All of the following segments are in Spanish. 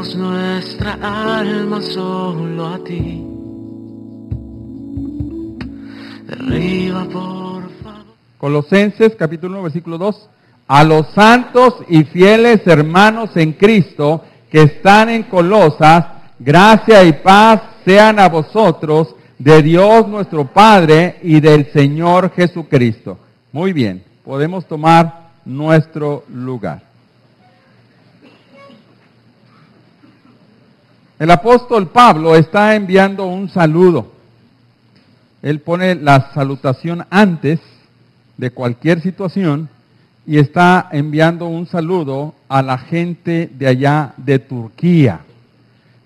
Rendimos nuestra alma solo a ti. Derriba, por favor. Colosenses capítulo 1, versículo 2. A los santos y fieles hermanos en Cristo que están en Colosas, gracia y paz sean a vosotros, de Dios nuestro Padre y del Señor Jesucristo. Muy bien, podemos tomar nuestro lugar. El apóstol Pablo está enviando un saludo. Él pone la salutación antes de cualquier situación y está enviando un saludo a la gente de allá de Turquía.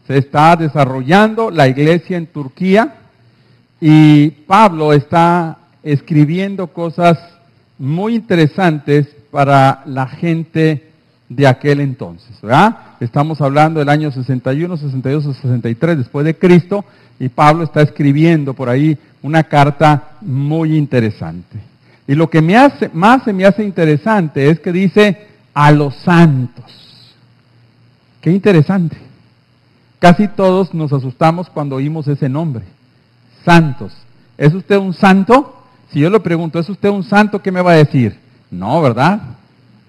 Se está desarrollando la iglesia en Turquía y Pablo está escribiendo cosas muy interesantes para la gente de aquel entonces, ¿verdad? Estamos hablando del año 61, 62 o 63 después de Cristo y Pablo está escribiendo por ahí una carta muy interesante. Y lo que se me hace interesante es que dice a los santos. Qué interesante. Casi todos nos asustamos cuando oímos ese nombre. Santos. ¿Es usted un santo? Si yo le pregunto, ¿es usted un santo? ¿Qué me va a decir? No, ¿verdad?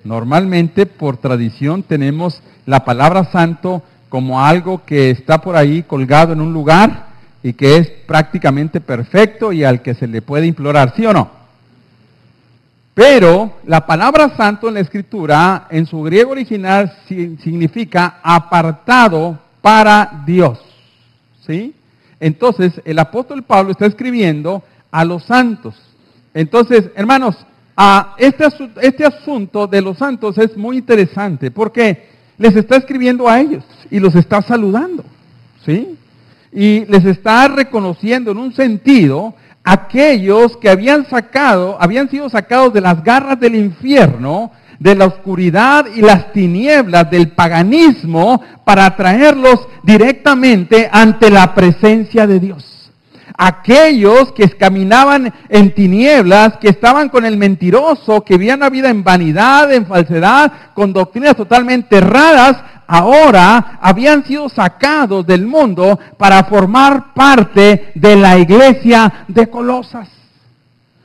Normalmente, por tradición, tenemos la palabra santo como algo que está por ahí colgado en un lugar y que es prácticamente perfecto y al que se le puede implorar, ¿sí o no? Pero la palabra santo en la Escritura, en su griego original, significa apartado para Dios, ¿sí? Entonces, el apóstol Pablo está escribiendo a los santos. Entonces, hermanos, este asunto de los santos es muy interesante porque les está escribiendo a ellos y los está saludando, ¿sí? Y les está reconociendo en un sentido aquellos que habían sido sacados de las garras del infierno, de la oscuridad y las tinieblas del paganismo para traerlos directamente ante la presencia de Dios. Aquellos que caminaban en tinieblas, que estaban con el mentiroso, que vivían una vida en vanidad, en falsedad, con doctrinas totalmente erradas, ahora habían sido sacados del mundo para formar parte de la iglesia de Colosas.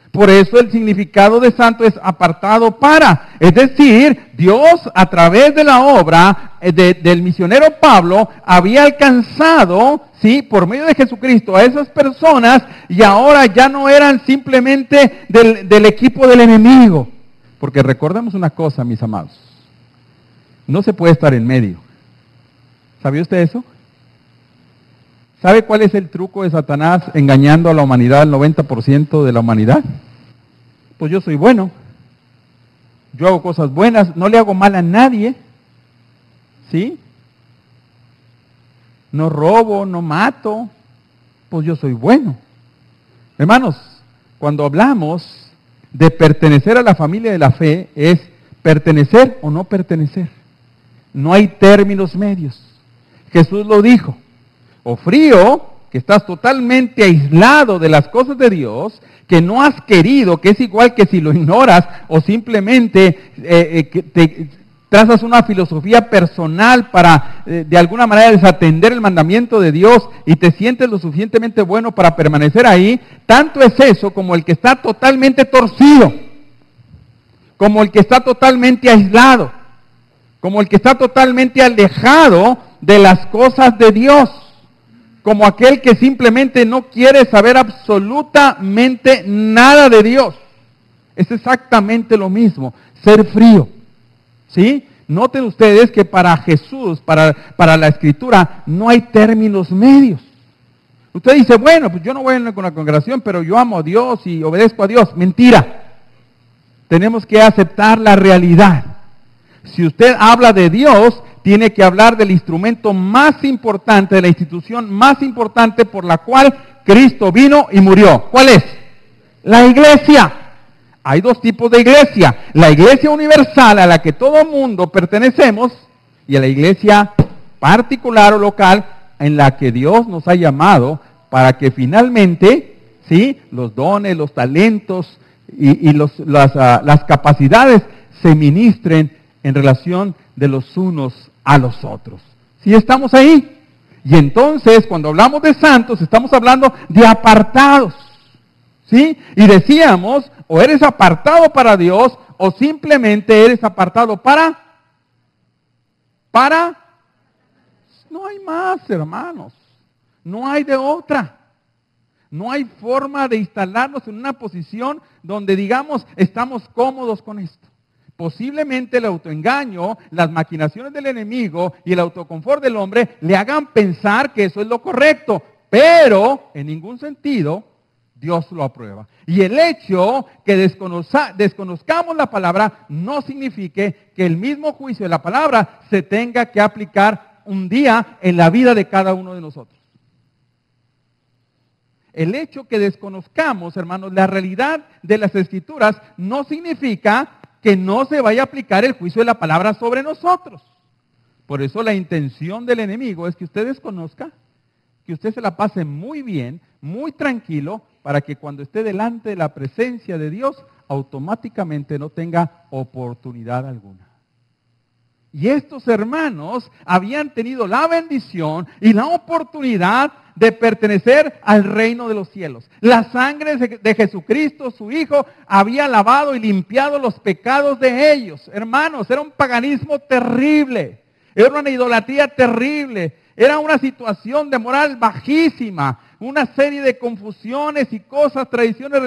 Por eso el significado de santo es apartado para. Es decir, Dios a través de la obra del misionero Pablo había alcanzado, ¿sí?, por medio de Jesucristo a esas personas y ahora ya no eran simplemente del equipo del enemigo. Porque recordemos una cosa, mis amados. No se puede estar en medio. ¿Sabía usted eso? ¿Sabe cuál es el truco de Satanás engañando a la humanidad, al 90% de la humanidad? Pues yo soy bueno. Yo hago cosas buenas, no le hago mal a nadie. ¿Sí? No robo, no mato. Pues yo soy bueno. Hermanos, cuando hablamos de pertenecer a la familia de la fe, es pertenecer o no pertenecer. No hay términos medios. Jesús lo dijo. O frío, que estás totalmente aislado de las cosas de Dios, que no has querido, que es igual que si lo ignoras, o simplemente te trazas una filosofía personal para de alguna manera desatender el mandamiento de Dios y te sientes lo suficientemente bueno para permanecer ahí. Tanto es eso como el que está totalmente torcido, como el que está totalmente aislado, como el que está totalmente alejado de las cosas de Dios, como aquel que simplemente no quiere saber absolutamente nada de Dios. Es exactamente lo mismo, ser frío, ¿sí? Noten ustedes que para Jesús, para la Escritura, no hay términos medios. Usted dice, bueno, pues yo no voy a una congregación, pero yo amo a Dios y obedezco a Dios. Mentira. Tenemos que aceptar la realidad. Si usted habla de Dios, tiene que hablar del instrumento más importante, de la institución más importante por la cual Cristo vino y murió. ¿Cuál es? La iglesia. Hay dos tipos de iglesia. La iglesia universal a la que todo mundo pertenecemos y a la iglesia particular o local en la que Dios nos ha llamado para que finalmente, ¿sí?, los dones, los talentos y las capacidades se ministren en relación de los unos a los otros. ¿Sí estamos ahí? Y entonces, cuando hablamos de santos, estamos hablando de apartados. ¿Sí? Y decíamos, o eres apartado para Dios, o simplemente eres apartado para... No hay más, hermanos. No hay de otra. No hay forma de instalarnos en una posición donde digamos, estamos cómodos con esto. Posiblemente el autoengaño, las maquinaciones del enemigo y el autoconfort del hombre le hagan pensar que eso es lo correcto, pero en ningún sentido Dios lo aprueba. Y el hecho que desconozcamos la palabra no signifique que el mismo juicio de la palabra se tenga que aplicar un día en la vida de cada uno de nosotros. El hecho que desconozcamos, hermanos, la realidad de las Escrituras no significa que no se vaya a aplicar el juicio de la palabra sobre nosotros. Por eso la intención del enemigo es que usted desconozca, que usted se la pase muy bien, muy tranquilo, para que cuando esté delante de la presencia de Dios, automáticamente no tenga oportunidad alguna. Y estos hermanos habían tenido la bendición y la oportunidad de pertenecer al reino de los cielos. La sangre de Jesucristo, su Hijo, había lavado y limpiado los pecados de ellos. Hermanos, era un paganismo terrible, era una idolatría terrible, era una situación de moral bajísima, una serie de confusiones y cosas, tradiciones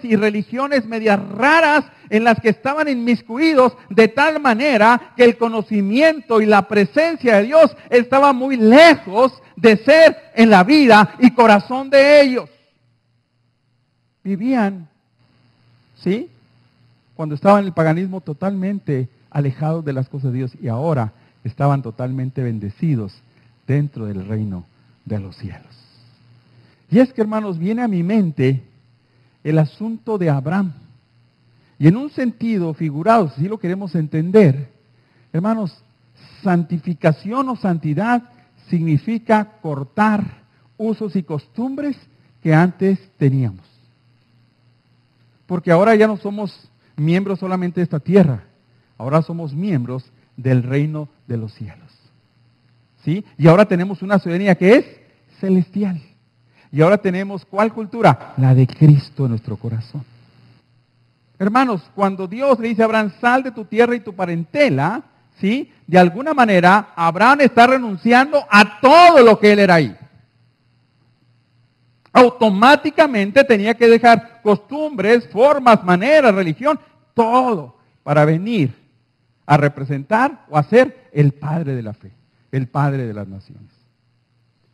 y religiones medias raras en las que estaban inmiscuidos, de tal manera que el conocimiento y la presencia de Dios estaba muy lejos de ser en la vida y corazón de ellos. Vivían, ¿sí?, cuando estaban en el paganismo totalmente alejados de las cosas de Dios, y ahora estaban totalmente bendecidos dentro del reino de los cielos. Y es que, hermanos, viene a mi mente el asunto de Abraham. Y en un sentido figurado, si lo queremos entender, hermanos, santificación o santidad significa cortar usos y costumbres que antes teníamos. Porque ahora ya no somos miembros solamente de esta tierra, ahora somos miembros del reino de los cielos. ¿Sí? Y ahora tenemos una ciudadanía que es celestial. Y ahora tenemos, ¿cuál cultura? La de Cristo en nuestro corazón. Hermanos, cuando Dios le dice a Abraham, sal de tu tierra y tu parentela, ¿sí?, de alguna manera Abraham está renunciando a todo lo que él era ahí. Automáticamente tenía que dejar costumbres, formas, maneras, religión, todo, para venir a representar o a ser el padre de la fe, el padre de las naciones.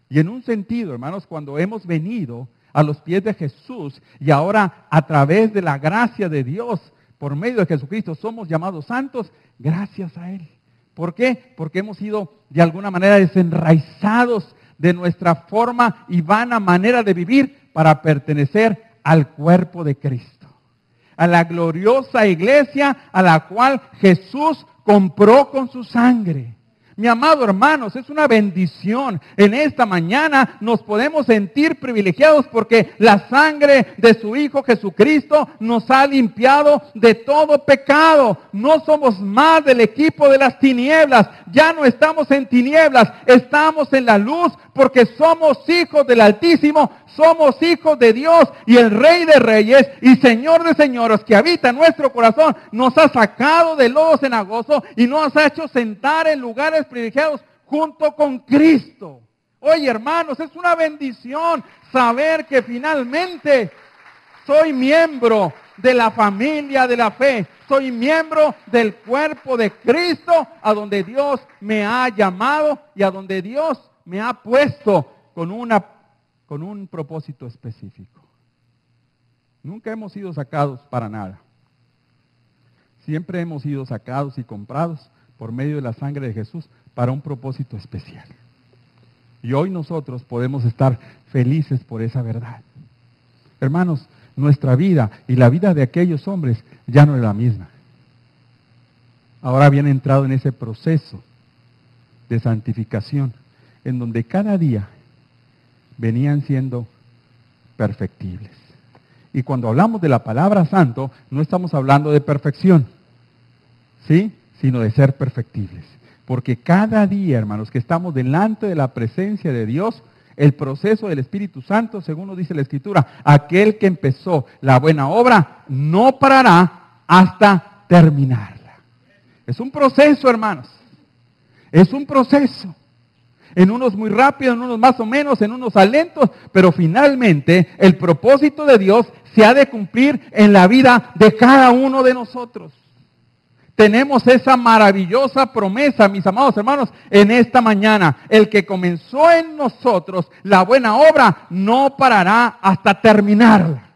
Y en un sentido, hermanos, cuando hemos venido a los pies de Jesús y ahora a través de la gracia de Dios, por medio de Jesucristo, somos llamados santos, gracias a Él. ¿Por qué? Porque hemos sido de alguna manera desenraizados de nuestra forma y vana manera de vivir para pertenecer al cuerpo de Cristo, a la gloriosa iglesia a la cual Jesús compró con su sangre. Mi amado hermanos, es una bendición. En esta mañana nos podemos sentir privilegiados porque la sangre de su Hijo Jesucristo nos ha limpiado de todo pecado. No somos más del equipo de las tinieblas. Ya no estamos en tinieblas, estamos en la luz porque somos hijos del Altísimo, somos hijos de Dios, y el Rey de Reyes y Señor de Señores que habita en nuestro corazón nos ha sacado del lodo cenagoso y nos ha hecho sentar en lugares privilegiados junto con Cristo. Oye, hermanos, es una bendición saber que finalmente soy miembro de la familia de la fe. Soy miembro del cuerpo de Cristo, a donde Dios me ha llamado y a donde Dios me ha puesto con un propósito específico. Nunca hemos sido sacados para nada. Siempre hemos sido sacados y comprados por medio de la sangre de Jesús para un propósito especial. Y hoy nosotros podemos estar felices por esa verdad. Hermanos, nuestra vida y la vida de aquellos hombres ya no es la misma. Ahora habían entrado en ese proceso de santificación, en donde cada día venían siendo perfectibles. Y cuando hablamos de la palabra santo, no estamos hablando de perfección, ¿sí?, sino de ser perfectibles. Porque cada día, hermanos, que estamos delante de la presencia de Dios, el proceso del Espíritu Santo, según nos dice la Escritura, aquel que empezó la buena obra no parará hasta terminarla. Es un proceso, hermanos. Es un proceso. En unos muy rápido, en unos más o menos, en unos lentos, pero finalmente el propósito de Dios se ha de cumplir en la vida de cada uno de nosotros. Tenemos esa maravillosa promesa, mis amados hermanos, en esta mañana. El que comenzó en nosotros la buena obra no parará hasta terminarla.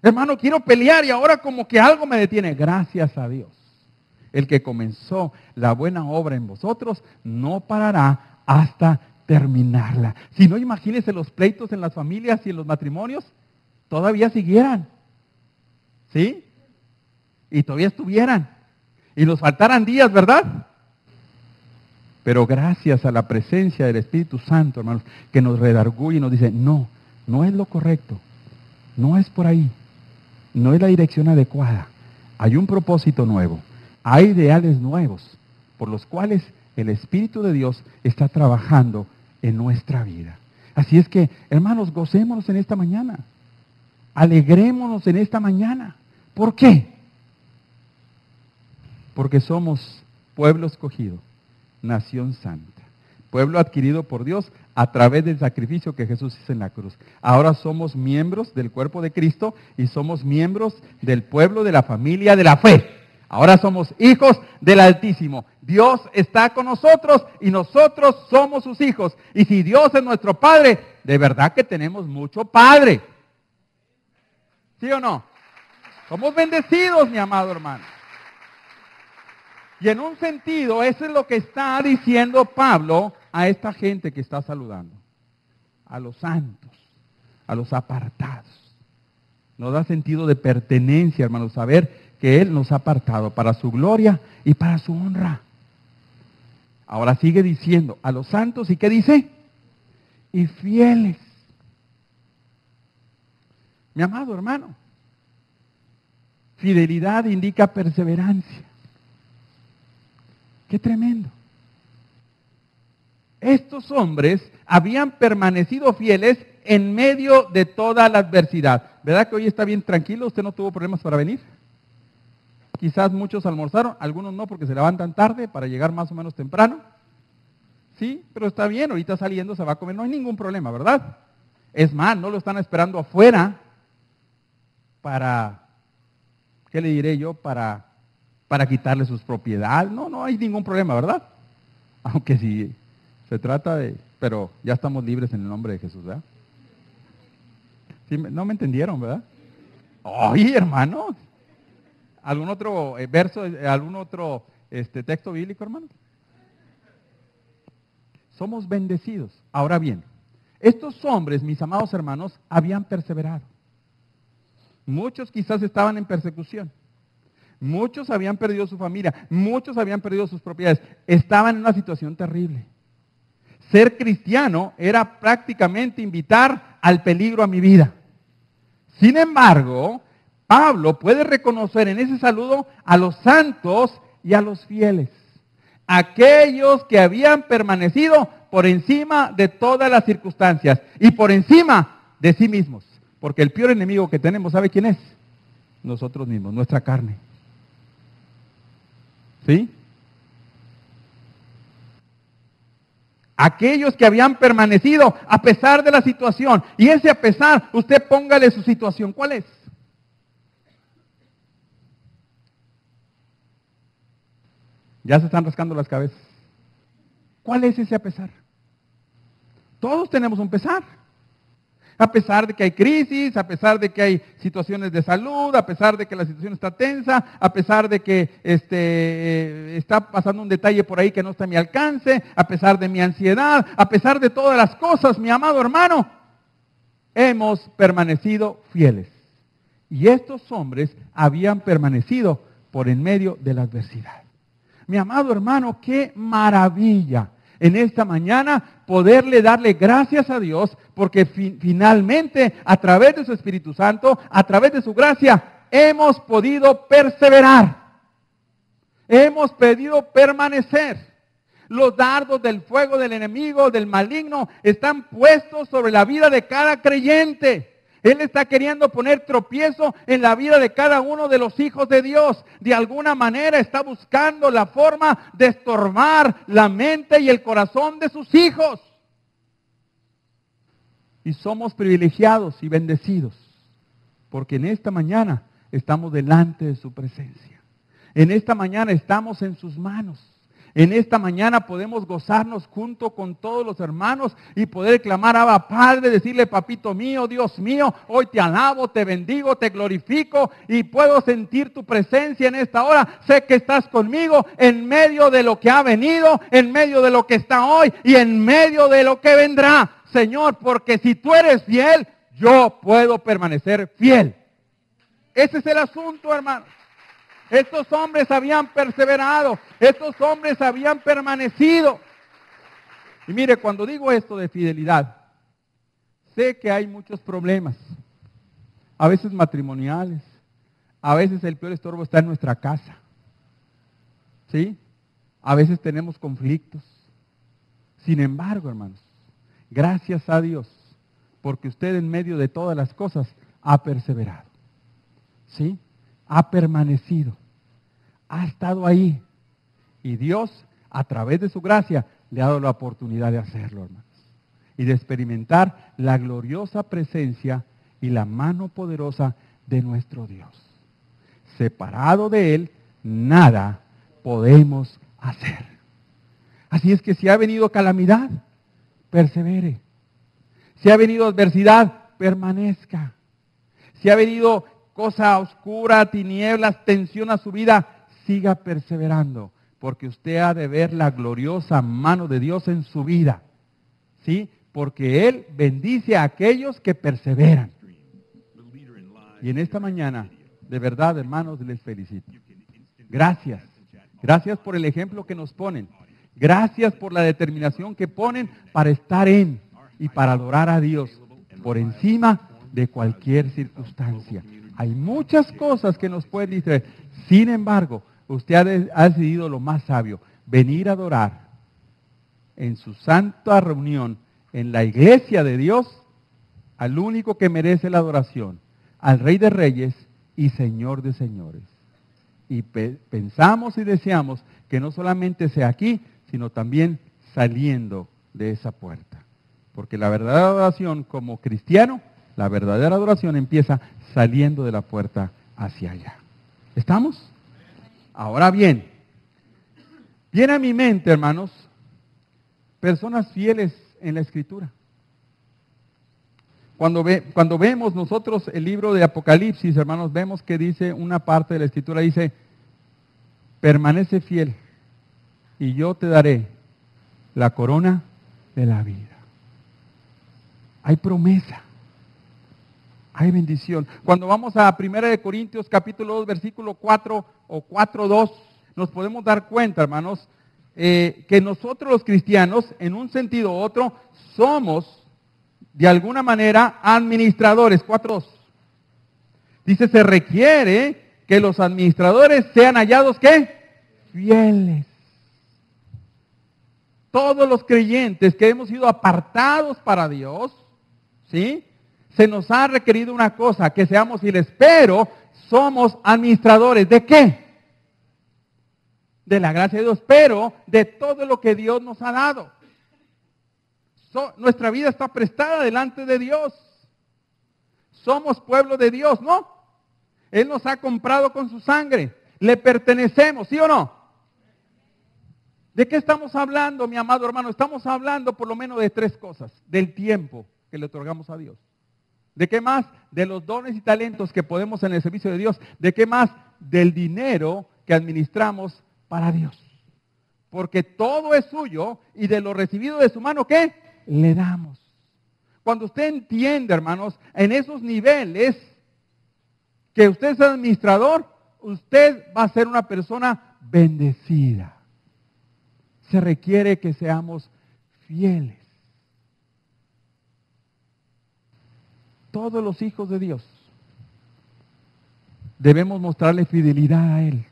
Hermano, quiero pelear y ahora como que algo me detiene. Gracias a Dios. El que comenzó la buena obra en vosotros no parará hasta terminarla. Si no, imagínense los pleitos en las familias y en los matrimonios, todavía siguieran. ¿Sí? Y todavía estuvieran. Y nos faltaran días, ¿verdad? Pero gracias a la presencia del Espíritu Santo, hermanos, que nos redarguye y nos dice, no, no es lo correcto. No es por ahí. No es la dirección adecuada. Hay un propósito nuevo. Hay ideales nuevos por los cuales el Espíritu de Dios está trabajando en nuestra vida. Así es que, hermanos, gocémonos en esta mañana. Alegrémonos en esta mañana. ¿Por qué? Porque somos pueblo escogido, nación santa, pueblo adquirido por Dios a través del sacrificio que Jesús hizo en la cruz. Ahora somos miembros del cuerpo de Cristo y somos miembros del pueblo de la familia de la fe. Ahora somos hijos del Altísimo. Dios está con nosotros y nosotros somos sus hijos. Y si Dios es nuestro Padre, de verdad que tenemos mucho Padre. ¿Sí o no? Somos bendecidos, mi amado hermano. Y en un sentido, eso es lo que está diciendo Pablo a esta gente que está saludando. A los santos, a los apartados. Nos da sentido de pertenencia, hermanos, saber que Él nos ha apartado para su gloria y para su honra. Ahora sigue diciendo a los santos, ¿y qué dice? Y fieles. Mi amado hermano, fidelidad indica perseverancia. ¡Qué tremendo! Estos hombres habían permanecido fieles en medio de toda la adversidad. ¿Verdad que hoy está bien tranquilo? ¿Usted no tuvo problemas para venir? Quizás muchos almorzaron, algunos no porque se levantan tarde para llegar más o menos temprano. Sí, pero está bien, ahorita saliendo se va a comer, no hay ningún problema, ¿verdad? Es más, no lo están esperando afuera para, ¿qué le diré yo? Para quitarle sus propiedades. No hay ningún problema, ¿verdad? Aunque si se trata de, pero ya estamos libres en el nombre de Jesús, ¿verdad? ¿Sí? No me entendieron, ¿verdad? Oye, hermano. ¿Algún otro verso, algún otro texto bíblico, hermano? Somos bendecidos. Ahora bien, estos hombres, mis amados hermanos, habían perseverado. Muchos quizás estaban en persecución. Muchos habían perdido su familia. Muchos habían perdido sus propiedades. Estaban en una situación terrible. Ser cristiano era prácticamente invitar al peligro a mi vida. Sin embargo, Pablo puede reconocer en ese saludo a los santos y a los fieles. Aquellos que habían permanecido por encima de todas las circunstancias y por encima de sí mismos. Porque el peor enemigo que tenemos, ¿sabe quién es? Nosotros mismos, nuestra carne. ¿Sí? Aquellos que habían permanecido a pesar de la situación. Y ese a pesar, usted póngale su situación. ¿Cuál es? Ya se están rascando las cabezas. ¿Cuál es ese a pesar? Todos tenemos un pesar. A pesar de que hay crisis, a pesar de que hay situaciones de salud, a pesar de que la situación está tensa, a pesar de que está pasando un detalle por ahí que no está a mi alcance, a pesar de mi ansiedad, a pesar de todas las cosas, mi amado hermano, hemos permanecido fieles. Y estos hombres habían permanecido por en medio de la adversidad. Mi amado hermano, qué maravilla en esta mañana poderle darle gracias a Dios porque finalmente a través de su Espíritu Santo, a través de su gracia, hemos podido perseverar. Hemos pedido permanecer. Los dardos del fuego del enemigo, del maligno, están puestos sobre la vida de cada creyente. Él está queriendo poner tropiezo en la vida de cada uno de los hijos de Dios. De alguna manera está buscando la forma de estorbar la mente y el corazón de sus hijos. Y somos privilegiados y bendecidos, porque en esta mañana estamos delante de su presencia. En esta mañana estamos en sus manos. En esta mañana podemos gozarnos junto con todos los hermanos y poder clamar a Abba Padre, decirle: papito mío, Dios mío, hoy te alabo, te bendigo, te glorifico y puedo sentir tu presencia en esta hora. Sé que estás conmigo en medio de lo que ha venido, en medio de lo que está hoy y en medio de lo que vendrá. Señor, porque si tú eres fiel, yo puedo permanecer fiel. Ese es el asunto, hermanos. Estos hombres habían perseverado, estos hombres habían permanecido. Y mire, cuando digo esto de fidelidad, sé que hay muchos problemas, a veces matrimoniales, a veces el peor estorbo está en nuestra casa, ¿sí? A veces tenemos conflictos. Sin embargo, hermanos, gracias a Dios, porque usted en medio de todas las cosas ha perseverado, ¿sí? Ha permanecido, ha estado ahí. Y Dios, a través de su gracia, le ha dado la oportunidad de hacerlo, hermanos. Y de experimentar la gloriosa presencia y la mano poderosa de nuestro Dios. Separado de Él, nada podemos hacer. Así es que si ha venido calamidad, persevere. Si ha venido adversidad, permanezca. Si ha venido cosa oscura, tinieblas, tensión a su vida, siga perseverando, porque usted ha de ver la gloriosa mano de Dios en su vida, ¿sí? Porque Él bendice a aquellos que perseveran. Y en esta mañana, de verdad, hermanos, les felicito. Gracias. Gracias por el ejemplo que nos ponen. Gracias por la determinación que ponen para estar en y para adorar a Dios por encima de cualquier circunstancia. Hay muchas cosas que nos pueden distraer. Sin embargo, usted ha decidido lo más sabio, venir a adorar en su santa reunión, en la iglesia de Dios, al único que merece la adoración, al Rey de Reyes y Señor de Señores. Y pensamos y deseamos que no solamente sea aquí, sino también saliendo de esa puerta. Porque la verdadera adoración como cristiano, la verdadera adoración empieza saliendo de la puerta hacia allá. ¿Estamos? Ahora bien, viene a mi mente, hermanos, personas fieles en la Escritura. Cuando vemos nosotros el libro de Apocalipsis, hermanos, vemos que dice una parte de la Escritura, dice: permanece fiel y yo te daré la corona de la vida. Hay promesa. Hay bendición. Cuando vamos a 1 Corintios capítulo 2, versículo 4 o 4:2, nos podemos dar cuenta, hermanos, que nosotros los cristianos, en un sentido u otro, somos, de alguna manera, administradores. 4:2. Dice: se requiere que los administradores sean hallados, ¿qué? Fieles. Todos los creyentes que hemos sido apartados para Dios, ¿sí? Se nos ha requerido una cosa, que seamos fieles, pero somos administradores. ¿De qué? De la gracia de Dios, pero de todo lo que Dios nos ha dado. Nuestra vida está prestada delante de Dios. Somos pueblo de Dios, ¿no? Él nos ha comprado con su sangre. Le pertenecemos, ¿sí o no? ¿De qué estamos hablando, mi amado hermano? Estamos hablando por lo menos de 3 cosas. Del tiempo que le otorgamos a Dios. ¿De qué más? De los dones y talentos que podemos en el servicio de Dios. ¿De qué más? Del dinero que administramos para Dios. Porque todo es suyo y de lo recibido de su mano, ¿qué? Le damos. Cuando usted entiende, hermanos, en esos niveles que usted es administrador, usted va a ser una persona bendecida. Se requiere que seamos fieles. Todos los hijos de Dios debemos mostrarle fidelidad a Él.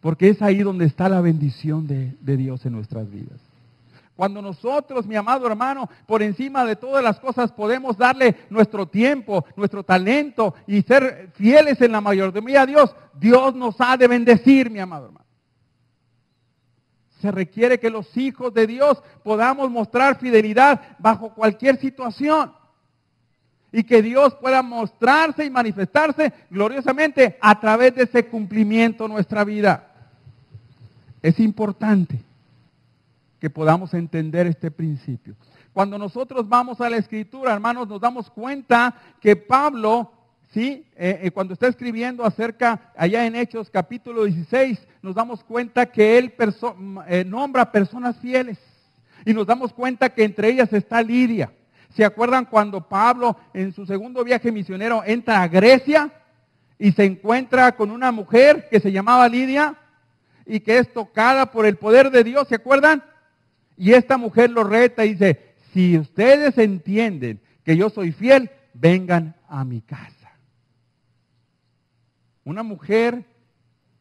Porque es ahí donde está la bendición de Dios en nuestras vidas. Cuando nosotros, mi amado hermano, por encima de todas las cosas podemos darle nuestro tiempo, nuestro talento y ser fieles en la mayordomía a Dios, Dios nos ha de bendecir, mi amado hermano. Se requiere que los hijos de Dios podamos mostrar fidelidad bajo cualquier situación. Y que Dios pueda mostrarse y manifestarse gloriosamente a través de ese cumplimiento en nuestra vida. Es importante que podamos entender este principio. Cuando nosotros vamos a la Escritura, hermanos, nos damos cuenta que Pablo, ¿sí? Cuando está escribiendo acerca, allá en Hechos capítulo 16, nos damos cuenta que él nombra personas fieles. Y nos damos cuenta que entre ellas está Lidia. ¿Se acuerdan cuando Pablo en su segundo viaje misionero entra a Grecia y se encuentra con una mujer que se llamaba Lidia y que es tocada por el poder de Dios? ¿Se acuerdan? Y esta mujer lo reta y dice, si ustedes entienden que yo soy fiel, vengan a mi casa. Una mujer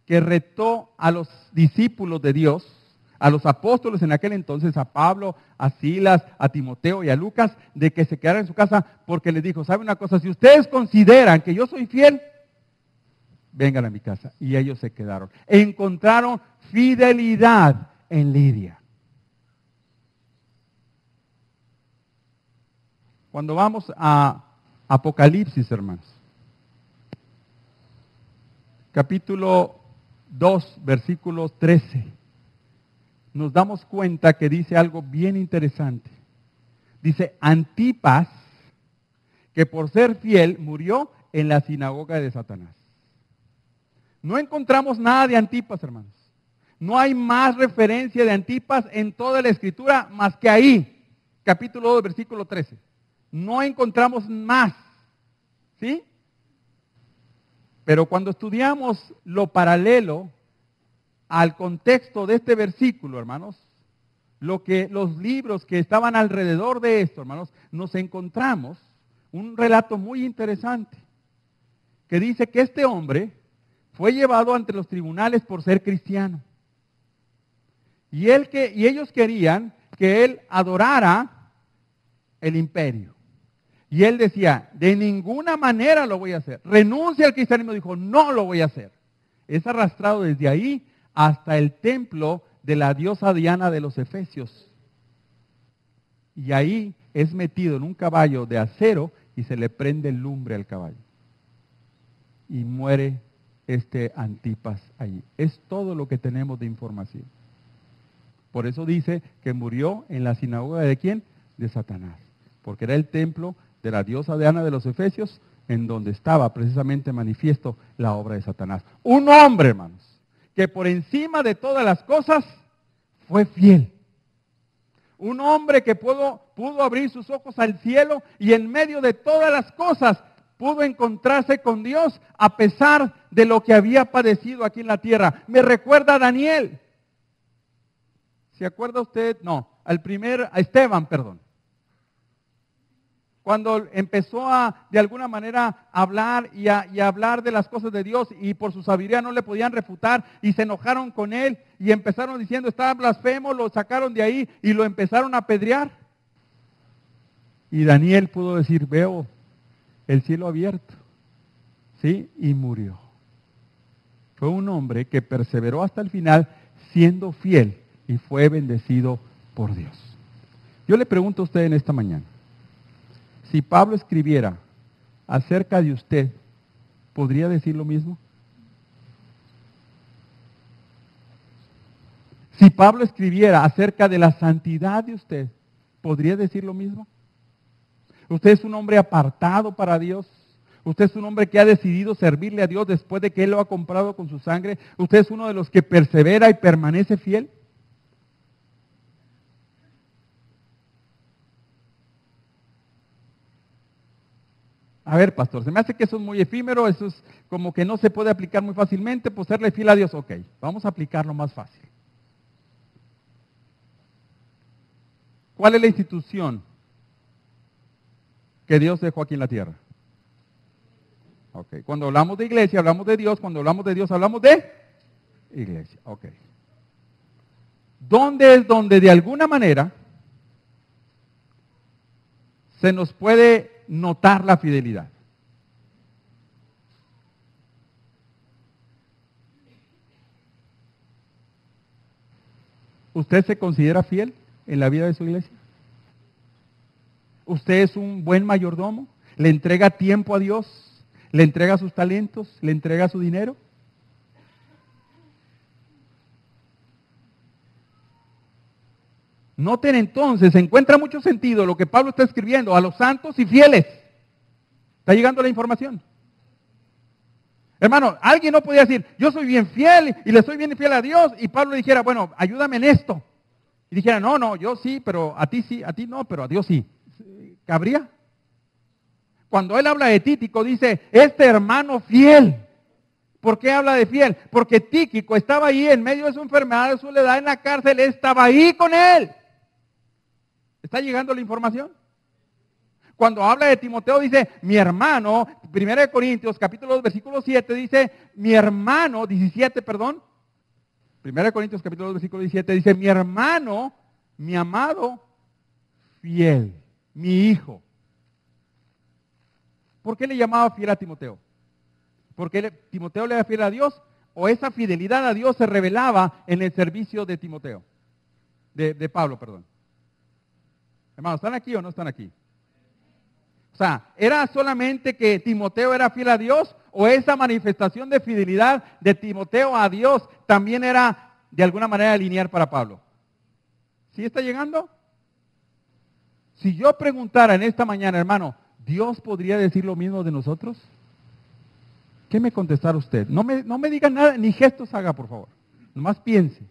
que retó a los discípulos de Dios, a los apóstoles en aquel entonces, a Pablo, a Silas, a Timoteo y a Lucas, de que se quedaran en su casa, porque les dijo, ¿sabe una cosa? Si ustedes consideran que yo soy fiel, vengan a mi casa. Y ellos se quedaron. Encontraron fidelidad en Lidia. Cuando vamos a Apocalipsis, hermanos, capítulo 2, versículo 13, nos damos cuenta que dice algo bien interesante. Dice, Antipas, que por ser fiel murió en la sinagoga de Satanás. No encontramos nada de Antipas, hermanos. No hay más referencia de Antipas en toda la Escritura más que ahí, capítulo 2, versículo 13. No encontramos más, ¿sí? Pero cuando estudiamos lo paralelo al contexto de este versículo, hermanos, los libros que estaban alrededor de esto, hermanos, nos encontramos un relato muy interesante que dice que este hombre fue llevado ante los tribunales por ser cristiano. Y ellos querían que él adorara el imperio. Y él decía, de ninguna manera lo voy a hacer. Renuncia al cristianismo. Dijo, no lo voy a hacer. Es arrastrado desde ahí hasta el templo de la diosa Diana de los Efesios. Y ahí es metido en un caballo de acero y se le prende el lumbre al caballo. Y muere este Antipas allí. Es todo lo que tenemos de información. Por eso dice que murió en la sinagoga ¿de quién? De Satanás. Porque era el templo de la diosa Diana de los Efesios, en donde estaba precisamente manifiesto la obra de Satanás. Un hombre, hermanos, que por encima de todas las cosas fue fiel. Un hombre que pudo abrir sus ojos al cielo y en medio de todas las cosas pudo encontrarse con Dios a pesar de lo que había padecido aquí en la tierra. Me recuerda a Daniel. ¿Se acuerda usted? No, a Esteban, perdón. Cuando empezó de alguna manera, hablar y a hablar de las cosas de Dios y por su sabiduría no le podían refutar y se enojaron con él y empezaron diciendo, estaba blasfemo, lo sacaron de ahí y lo empezaron a apedrear. Y Daniel pudo decir, veo el cielo abierto, ¿sí? Y murió. Fue un hombre que perseveró hasta el final siendo fiel y fue bendecido por Dios. Yo le pregunto a usted en esta mañana, si Pablo escribiera acerca de usted, ¿podría decir lo mismo? Si Pablo escribiera acerca de la santidad de usted, ¿podría decir lo mismo? Usted es un hombre apartado para Dios. Usted es un hombre que ha decidido servirle a Dios después de que Él lo ha comprado con su sangre. Usted es uno de los que persevera y permanece fiel. A ver, pastor, se me hace que eso es muy efímero, eso es como que no se puede aplicar muy fácilmente, pues serle fiel a Dios. Ok, vamos a aplicarlo más fácil. ¿Cuál es la institución que Dios dejó aquí en la tierra? Ok, cuando hablamos de iglesia, hablamos de Dios, cuando hablamos de Dios, hablamos de iglesia. Ok. ¿Dónde es donde de alguna manera se nos puede notar la fidelidad? ¿Usted se considera fiel en la vida de su iglesia? ¿Usted es un buen mayordomo? ¿Le entrega tiempo a Dios? ¿Le entrega sus talentos? ¿Le entrega su dinero? Noten entonces, se encuentra mucho sentido lo que Pablo está escribiendo a los santos y fieles. ¿Está llegando la información? Hermano, alguien no podía decir, yo soy bien fiel y le soy bien fiel a Dios, y Pablo le dijera, bueno, ayúdame en esto. Y dijera, no, yo sí, pero a ti sí, a ti no, pero a Dios sí. ¿Cabría? Cuando él habla de Tíquico, dice, este hermano fiel. ¿Por qué habla de fiel? Porque Tíquico estaba ahí en medio de su enfermedad, de su soledad en la cárcel, estaba ahí con él. ¿Está llegando la información? Cuando habla de Timoteo dice, mi hermano, 1 Corintios capítulo 2, versículo 7, dice, mi hermano, 17, perdón. 1 Corintios capítulo 2, versículo 17, dice, mi hermano, mi amado, fiel, mi hijo. ¿Por qué le llamaba fiel a Timoteo? ¿Porque Timoteo le era fiel a Dios? ¿O esa fidelidad a Dios se revelaba en el servicio de Timoteo? De Pablo, perdón. Hermanos, ¿están aquí o no están aquí? O sea, ¿era solamente que Timoteo era fiel a Dios? ¿O esa manifestación de fidelidad de Timoteo a Dios también era de alguna manera lineal para Pablo? ¿Sí está llegando? Si yo preguntara en esta mañana, hermano, ¿Dios podría decir lo mismo de nosotros? ¿Qué me contestará usted? No me diga nada, ni gestos haga, por favor. Nomás piense.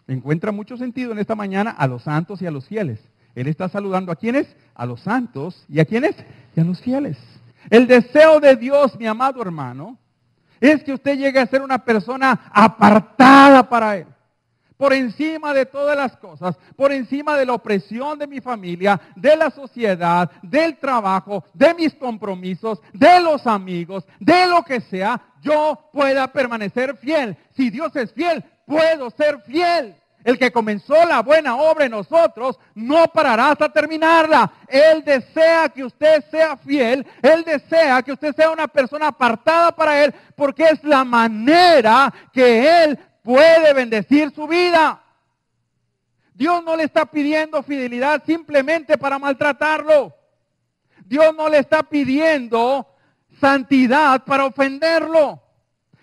Encuentra mucho sentido en esta mañana a los santos y a los fieles. Él está saludando a quiénes, a los santos, y a quiénes, y a los fieles. El deseo de Dios, mi amado hermano, es que usted llegue a ser una persona apartada para Él. Por encima de todas las cosas, por encima de la opresión de mi familia, de la sociedad, del trabajo, de mis compromisos, de los amigos, de lo que sea, yo pueda permanecer fiel. Si Dios es fiel, puedo ser fiel. El que comenzó la buena obra en nosotros no parará hasta terminarla. Él desea que usted sea fiel. Él desea que usted sea una persona apartada para Él, porque es la manera que Él puede bendecir su vida. Dios no le está pidiendo fidelidad simplemente para maltratarlo. Dios no le está pidiendo santidad para ofenderlo.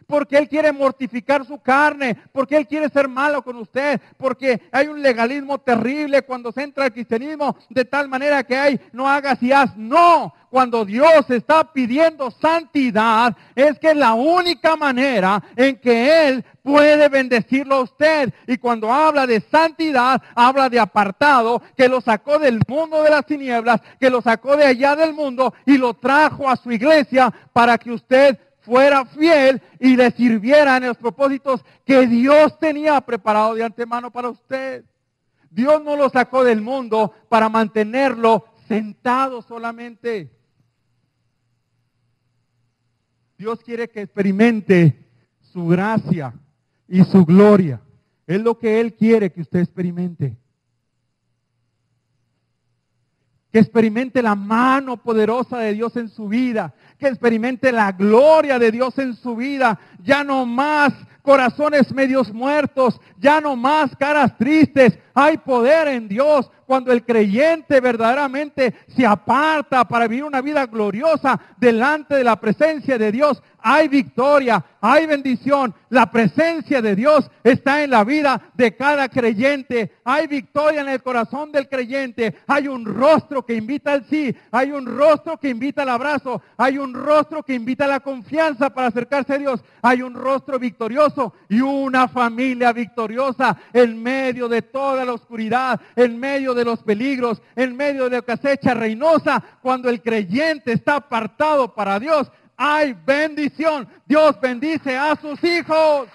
Porque Él quiere mortificar su carne, porque Él quiere ser malo con usted, porque hay un legalismo terrible cuando se entra al cristianismo, de tal manera que hay, no hagas y haz. No, cuando Dios está pidiendo santidad, es que es la única manera en que Él puede bendecirlo a usted. Y cuando habla de santidad, habla de apartado, que lo sacó del mundo de las tinieblas, que lo sacó de allá del mundo y lo trajo a su iglesia para que usted fuera fiel y le sirviera en los propósitos que Dios tenía preparado de antemano para usted. Dios no lo sacó del mundo para mantenerlo sentado solamente. Dios quiere que experimente su gracia y su gloria. Es lo que Él quiere que usted experimente. Que experimente la mano poderosa de Dios en su vida. Que experimente la gloria de Dios en su vida. Ya no más corazones medios muertos. Ya no más caras tristes. Hay poder en Dios. Cuando el creyente verdaderamente se aparta para vivir una vida gloriosa delante de la presencia de Dios, hay victoria, hay bendición. La presencia de Dios está en la vida de cada creyente. Hay victoria en el corazón del creyente. Hay un rostro que invita al sí. Hay un rostro que invita al abrazo. Hay un rostro que invita a la confianza para acercarse a Dios. Hay un rostro victorioso y una familia victoriosa en medio de toda la oscuridad, en medio de los peligros, en medio de la cosecha reinosa. Cuando el creyente está apartado para Dios, hay bendición. Dios bendice a sus hijos.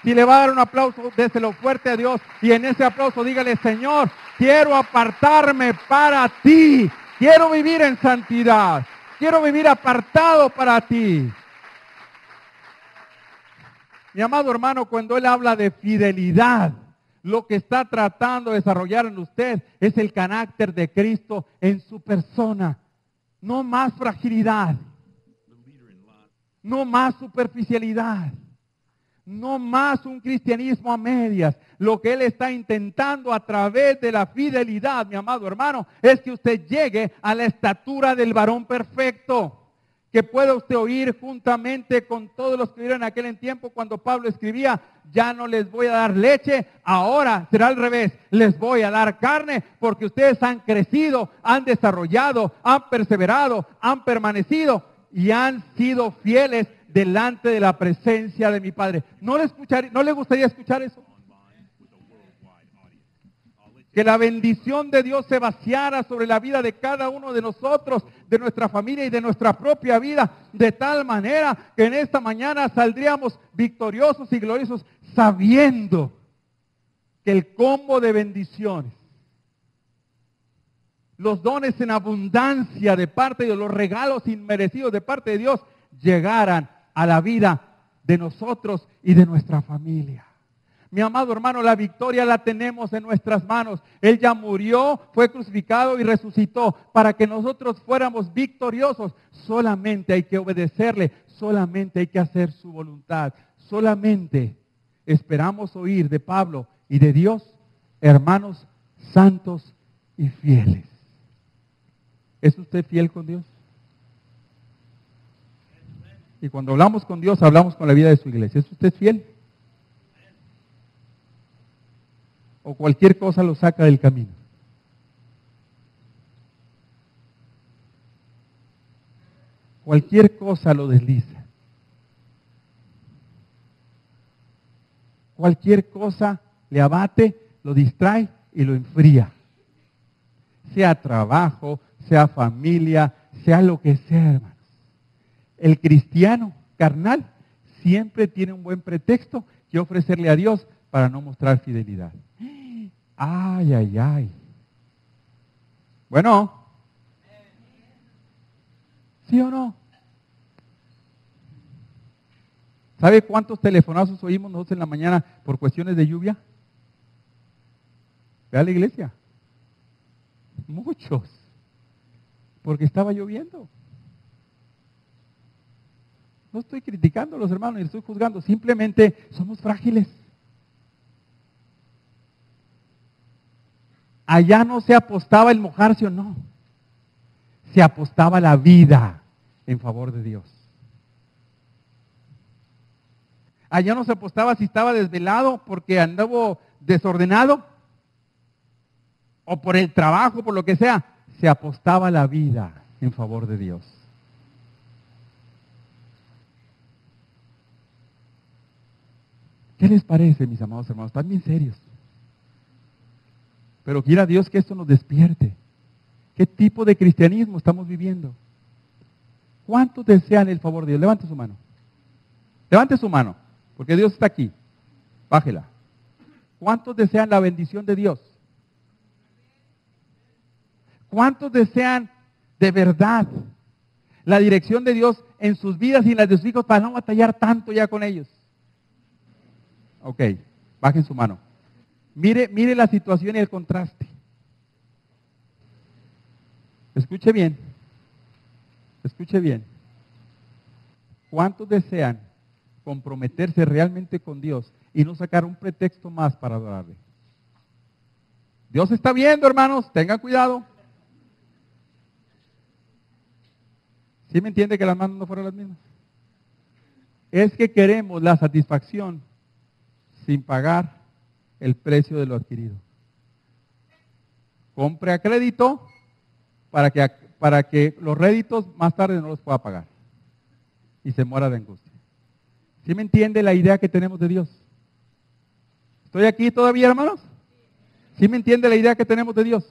Si le va a dar un aplauso, déselo fuerte a Dios. Y en ese aplauso dígale: Señor, Quiero apartarme para ti. Quiero vivir en santidad. Quiero vivir apartado para ti. Mi amado hermano, cuando él habla de fidelidad, lo que está tratando de desarrollar en usted es el carácter de Cristo en su persona. No más fragilidad. No más superficialidad. No más un cristianismo a medias. Lo que él está intentando a través de la fidelidad, mi amado hermano, es que usted llegue a la estatura del varón perfecto. Que pueda usted oír juntamente con todos los que vieron en aquel tiempo cuando Pablo escribía, ya no les voy a dar leche, ahora será al revés, les voy a dar carne porque ustedes han crecido, han desarrollado, han perseverado, han permanecido y han sido fieles delante de la presencia de mi Padre. ¿No le gustaría escuchar eso? Que la bendición de Dios se vaciara sobre la vida de cada uno de nosotros, de nuestra familia y de nuestra propia vida, de tal manera que en esta mañana saldríamos victoriosos y gloriosos, sabiendo que el combo de bendiciones, los dones en abundancia de parte de Dios, los regalos inmerecidos de parte de Dios, llegaran a la vida de nosotros y de nuestra familia. Mi amado hermano, la victoria la tenemos en nuestras manos. Él ya murió, fue crucificado y resucitó para que nosotros fuéramos victoriosos. Solamente hay que obedecerle, solamente hay que hacer su voluntad. Solamente esperamos oír de Pablo y de Dios, hermanos santos y fieles. ¿Es usted fiel con Dios? Y cuando hablamos con Dios, hablamos con la vida de su iglesia. ¿Es usted fiel? O cualquier cosa lo saca del camino. Cualquier cosa lo desliza. Cualquier cosa le abate, lo distrae y lo enfría. Sea trabajo, sea familia, sea lo que sea, hermanos. El cristiano carnal siempre tiene un buen pretexto que ofrecerle a Dios para no mostrar fidelidad. Ay, ay, ay. Bueno, ¿sí o no? ¿Sabe cuántos telefonazos oímos nosotros en la mañana por cuestiones de lluvia? Ve a la iglesia. Muchos. Porque estaba lloviendo. No estoy criticando a los hermanos ni estoy juzgando. Simplemente somos frágiles. Allá no se apostaba el mojarse o no. Se apostaba la vida en favor de Dios. Allá no se apostaba si estaba desvelado porque andaba desordenado o por el trabajo, por lo que sea. Se apostaba la vida en favor de Dios. ¿Qué les parece, mis amados hermanos? Están bien serios. Pero quiera Dios que esto nos despierte. ¿Qué tipo de cristianismo estamos viviendo? ¿Cuántos desean el favor de Dios? Levante su mano. Levante su mano, porque Dios está aquí. Bájela. ¿Cuántos desean la bendición de Dios? ¿Cuántos desean de verdad la dirección de Dios en sus vidas y en las de sus hijos para no batallar tanto ya con ellos? Ok, bajen su mano. Mire la situación y el contraste. Escuche bien. Escuche bien. ¿Cuántos desean comprometerse realmente con Dios y no sacar un pretexto más para adorarle? Dios está viendo, hermanos, tengan cuidado. ¿Sí me entiende que las manos no fueron las mismas? Es que queremos la satisfacción sin pagar el precio de lo adquirido. Compre a crédito para que los réditos más tarde no los pueda pagar y se muera de angustia. ¿Sí me entiende la idea que tenemos de Dios? ¿Estoy aquí todavía, hermanos? ¿Sí me entiende la idea que tenemos de Dios?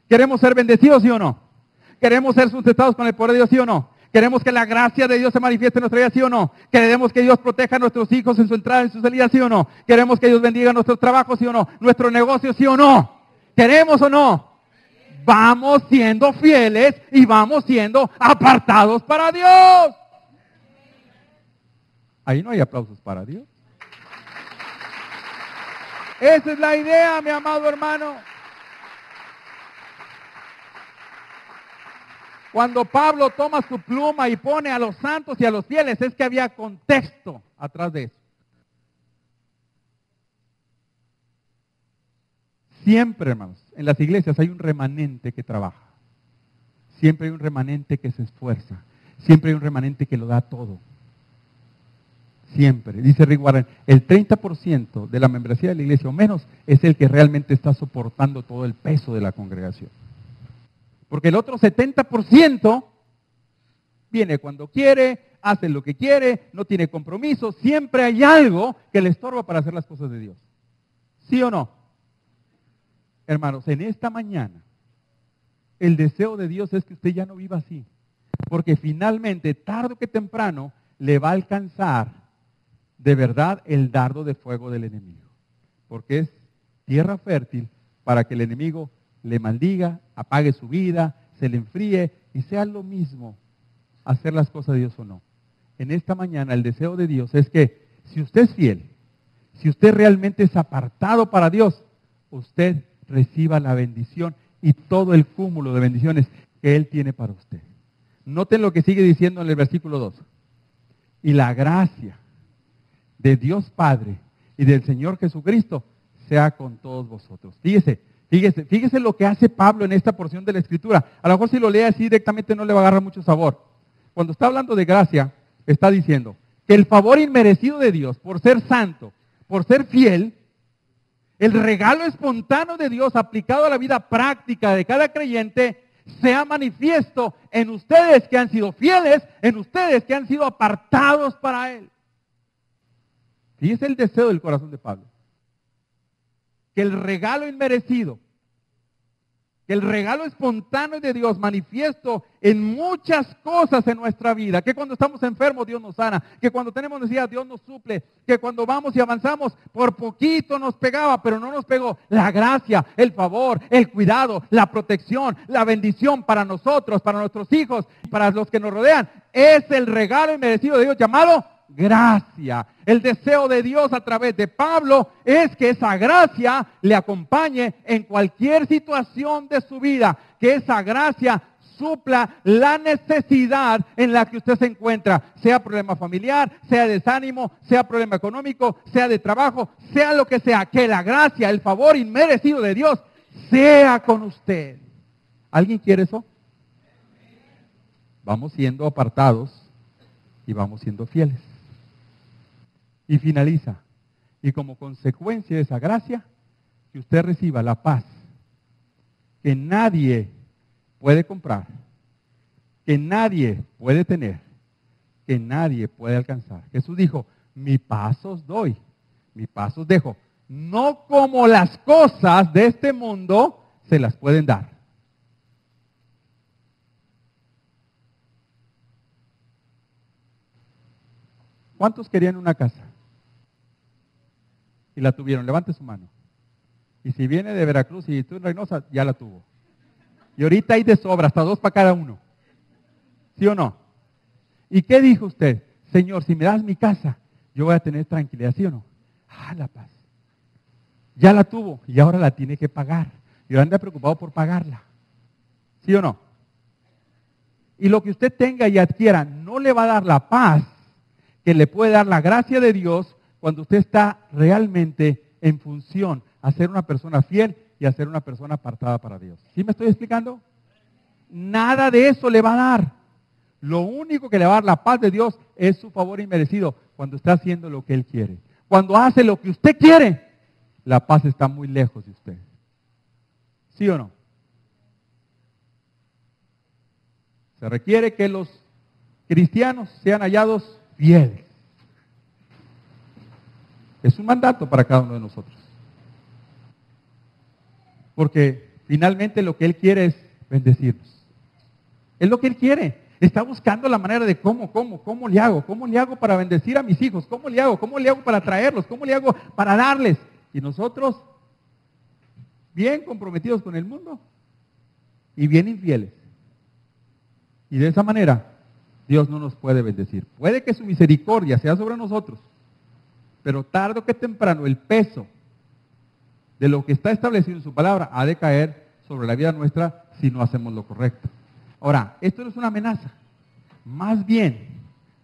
¿Queremos ser bendecidos, sí o no? ¿Queremos ser sustentados con el poder de Dios, sí o no? ¿Queremos que la gracia de Dios se manifieste en nuestra vida, sí o no? ¿Queremos que Dios proteja a nuestros hijos en su entrada y en su salida, sí o no? ¿Queremos que Dios bendiga nuestros trabajos, sí o no? ¿Nuestro negocio, sí o no? ¿Queremos o no? Vamos siendo fieles y vamos siendo apartados para Dios. Ahí no hay aplausos para Dios. Esa es la idea, mi amado hermano. Cuando Pablo toma su pluma y pone a los santos y a los fieles, es que había contexto atrás de eso. Siempre, hermanos, en las iglesias hay un remanente que trabaja. Siempre hay un remanente que se esfuerza. Siempre hay un remanente que lo da todo. Siempre. Dice Rick Warren, el 30% de la membresía de la iglesia o menos es el que realmente está soportando todo el peso de la congregación. Porque el otro 70% viene cuando quiere, hace lo que quiere, no tiene compromiso. Siempre hay algo que le estorba para hacer las cosas de Dios. ¿Sí o no? Hermanos, en esta mañana, el deseo de Dios es que usted ya no viva así. Porque finalmente, tarde o que temprano, le va a alcanzar de verdad el dardo de fuego del enemigo. Porque es tierra fértil para que el enemigo le maldiga, apague su vida, se le enfríe y sea lo mismo hacer las cosas de Dios o no. En esta mañana el deseo de Dios es que si usted es fiel, si usted realmente es apartado para Dios, usted reciba la bendición y todo el cúmulo de bendiciones que Él tiene para usted. Noten lo que sigue diciendo en el versículo 2. Y la gracia de Dios Padre y del Señor Jesucristo sea con todos vosotros. Fíjese lo que hace Pablo en esta porción de la Escritura. A lo mejor si lo lee así directamente no le va a agarrar mucho sabor. Cuando está hablando de gracia, está diciendo que el favor inmerecido de Dios por ser santo, por ser fiel, el regalo espontáneo de Dios aplicado a la vida práctica de cada creyente, sea manifiesto en ustedes que han sido fieles, en ustedes que han sido apartados para Él. Y es el deseo del corazón de Pablo. Que el regalo inmerecido, que el regalo espontáneo de Dios manifiesto en muchas cosas en nuestra vida, que cuando estamos enfermos Dios nos sana, que cuando tenemos necesidad Dios nos suple, que cuando vamos y avanzamos por poquito nos pegaba, pero no nos pegó. La gracia, el favor, el cuidado, la protección, la bendición para nosotros, para nuestros hijos, para los que nos rodean, es el regalo inmerecido de Dios llamado gracia. El deseo de Dios a través de Pablo es que esa gracia le acompañe en cualquier situación de su vida, que esa gracia supla la necesidad en la que usted se encuentra, sea problema familiar, sea desánimo, sea problema económico, sea de trabajo, sea lo que sea, que la gracia, el favor inmerecido de Dios sea con usted. ¿Alguien quiere eso? Vamos siendo apartados y vamos siendo fieles. Y finaliza. Y como consecuencia de esa gracia, que usted reciba la paz que nadie puede comprar, que nadie puede tener, que nadie puede alcanzar. Jesús dijo, mi paz os doy, mi paz os dejo. No como las cosas de este mundo se las pueden dar. ¿Cuántos querían una casa? Y la tuvieron, levante su mano. Y si viene de Veracruz y tú en Reynosa, ya la tuvo. Y ahorita hay de sobra, hasta 2 para cada uno. ¿Sí o no? ¿Y qué dijo usted? Señor, si me das mi casa, yo voy a tener tranquilidad, ¿sí o no? Ah, la paz. Ya la tuvo y ahora la tiene que pagar. Y ahora anda preocupado por pagarla. ¿Sí o no? Y lo que usted tenga y adquiera no le va a dar la paz que le puede dar la gracia de Dios cuando usted está realmente en función a ser una persona fiel y a ser una persona apartada para Dios. ¿Sí me estoy explicando? Nada de eso le va a dar. Lo único que le va a dar la paz de Dios es su favor inmerecido cuando está haciendo lo que Él quiere. Cuando hace lo que usted quiere, la paz está muy lejos de usted. ¿Sí o no? Se requiere que los cristianos sean hallados fieles. Es un mandato para cada uno de nosotros. Porque finalmente lo que Él quiere es bendecirnos. Es lo que Él quiere. Está buscando la manera de cómo le hago para bendecir a mis hijos, cómo le hago para traerlos, cómo le hago para darles. Y nosotros bien comprometidos con el mundo y bien infieles. Y de esa manera, Dios no nos puede bendecir. Puede que su misericordia sea sobre nosotros, pero tarde o que temprano el peso de lo que está establecido en su palabra ha de caer sobre la vida nuestra si no hacemos lo correcto. Ahora, esto no es una amenaza. Más bien,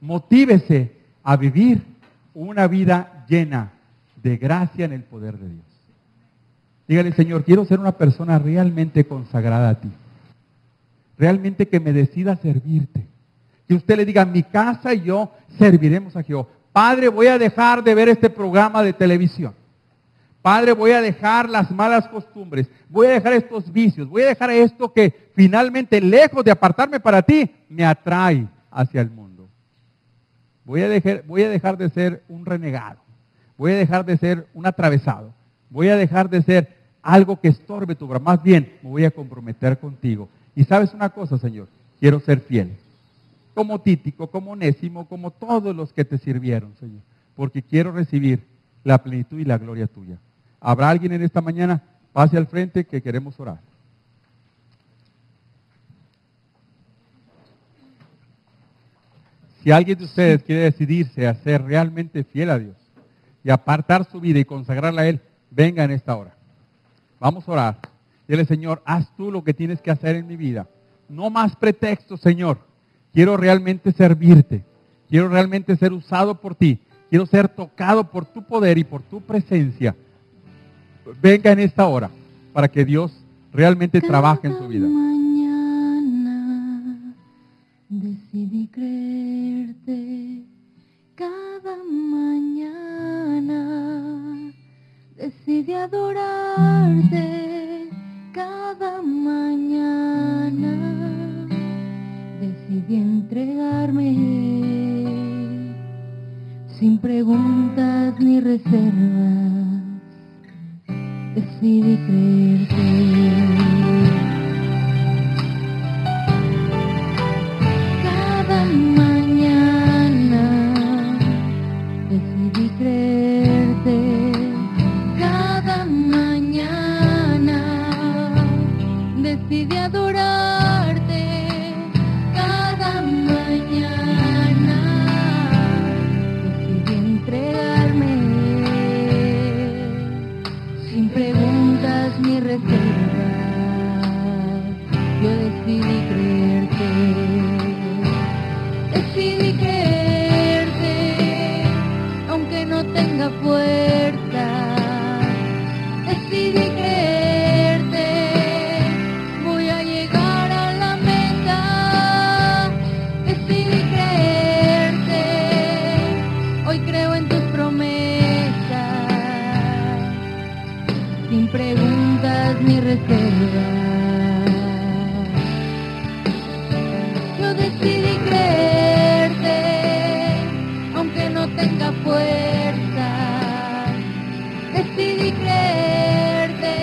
motívese a vivir una vida llena de gracia en el poder de Dios. Dígale, Señor, quiero ser una persona realmente consagrada a ti. Realmente que me decida servirte. Que usted le diga, mi casa y yo serviremos a Jehová. Padre, voy a dejar de ver este programa de televisión. Padre, voy a dejar las malas costumbres. Voy a dejar estos vicios. Voy a dejar esto que finalmente, lejos de apartarme para ti, me atrae hacia el mundo. Voy a dejar de ser un renegado. Voy a dejar de ser un atravesado. Voy a dejar de ser algo que estorbe tu obra. Más bien, me voy a comprometer contigo. Y sabes una cosa, Señor, quiero ser fiel. Como Títico, como Onésimo, como todos los que te sirvieron, Señor. Porque quiero recibir la plenitud y la gloria tuya. ¿Habrá alguien en esta mañana? Pase al frente que queremos orar. Si alguien de ustedes quiere decidirse a ser realmente fiel a Dios y apartar su vida y consagrarla a Él, venga en esta hora. Vamos a orar. Dile, Señor, haz tú lo que tienes que hacer en mi vida. No más pretextos, Señor. Quiero realmente servirte. Quiero realmente ser usado por ti. Quiero ser tocado por tu poder y por tu presencia. Venga en esta hora para que Dios realmente trabaje en su vida. Mañana decidí creerte. Cada mañana decidí adorarte. Cada mañana decidí entregarme sin preguntas ni reservas. Decidí creerte. Cada mañana decidí creerte. Cada mañana decidí adorarte. Cada mañana decidí entregarme sin preguntas ni reservas. Yo decidí creerte. Decidí creerte, aunque no tenga fuerza. Decidí creerte, voy a llegar a la meta. Decidí creerte, hoy creo en tus promesas. Sin preguntas ni reservas. Yo decidí creerte, aunque no tenga fuerza. Decidí creerte,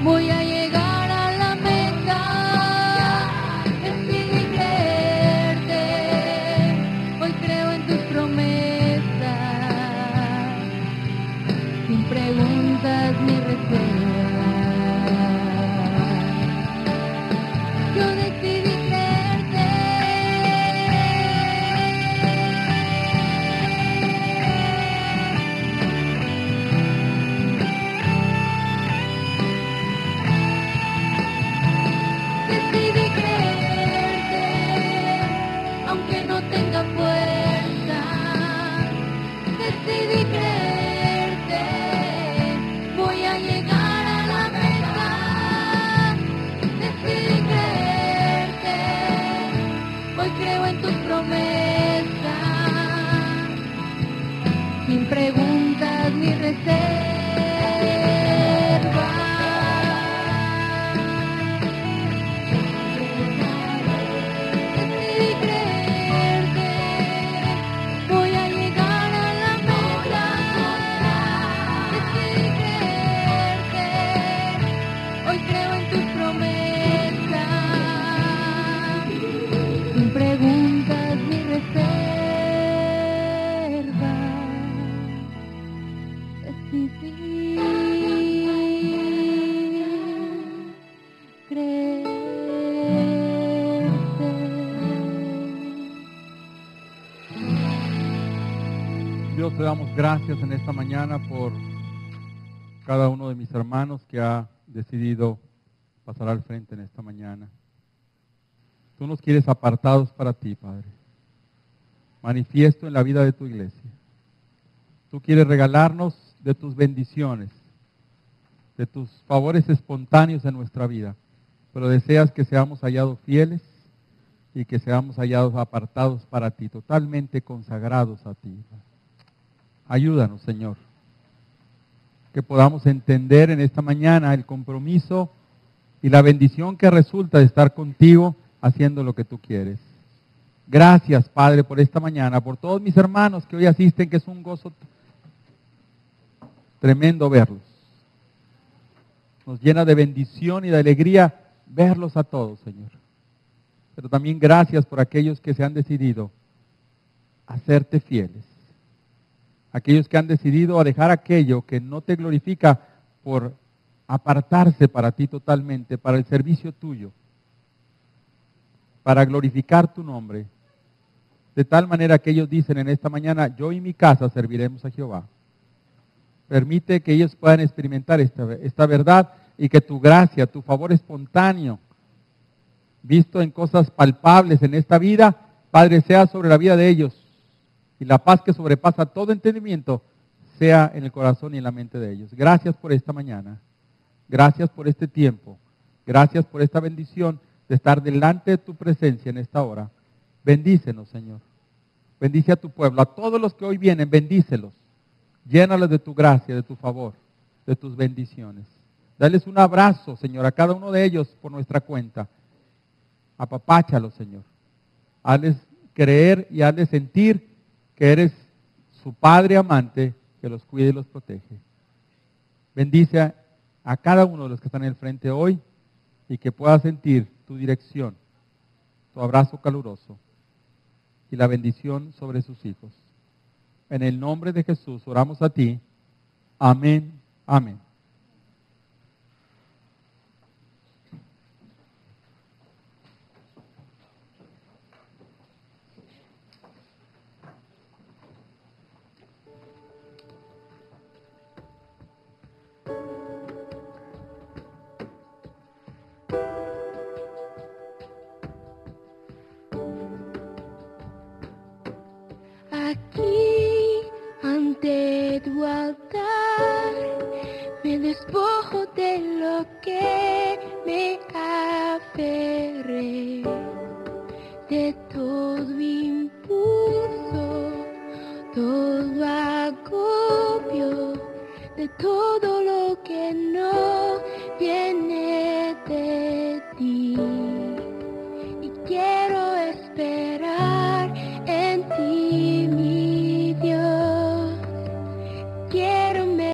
voy a llegar a la meta. Decidí creerte, hoy creo en tus promesas. Sin preguntas ni reservas. Dios, te damos gracias en esta mañana por cada uno de mis hermanos que ha decidido pasar al frente en esta mañana. Tú nos quieres apartados para ti, Padre. Manifiesto en la vida de tu iglesia. Tú quieres regalarnos de tus bendiciones, de tus favores espontáneos en nuestra vida, pero deseas que seamos hallados fieles y que seamos hallados apartados para ti, totalmente consagrados a ti. Ayúdanos, Señor, que podamos entender en esta mañana el compromiso y la bendición que resulta de estar contigo haciendo lo que tú quieres. Gracias, Padre, por esta mañana, por todos mis hermanos que hoy asisten, que es un gozo tremendo verlos. Nos llena de bendición y de alegría verlos a todos, Señor. Pero también gracias por aquellos que se han decidido a serte fieles. Aquellos que han decidido a dejar aquello que no te glorifica por apartarse para ti totalmente, para el servicio tuyo, para glorificar tu nombre. De tal manera que ellos dicen en esta mañana, yo y mi casa serviremos a Jehová. Permite que ellos puedan experimentar esta verdad y que tu gracia, tu favor espontáneo, visto en cosas palpables en esta vida, Padre, sea sobre la vida de ellos. Y la paz que sobrepasa todo entendimiento sea en el corazón y en la mente de ellos. Gracias por esta mañana. Gracias por este tiempo. Gracias por esta bendición de estar delante de tu presencia en esta hora. Bendícenos, Señor. Bendice a tu pueblo. A todos los que hoy vienen, bendícelos. Llénalos de tu gracia, de tu favor, de tus bendiciones. Dales un abrazo, Señor, a cada uno de ellos por nuestra cuenta. Apapáchalos, Señor. Hazles creer y hazles sentir que eres su Padre amante que los cuida y los protege. Bendice a cada uno de los que están en el frente hoy y que pueda sentir tu dirección, tu abrazo caluroso y la bendición sobre sus hijos. En el nombre de Jesús oramos a ti. Amén. Amén. Aquí ante tu altar me despojo de lo que me aferré, de todo impulso, todo agobio, de todo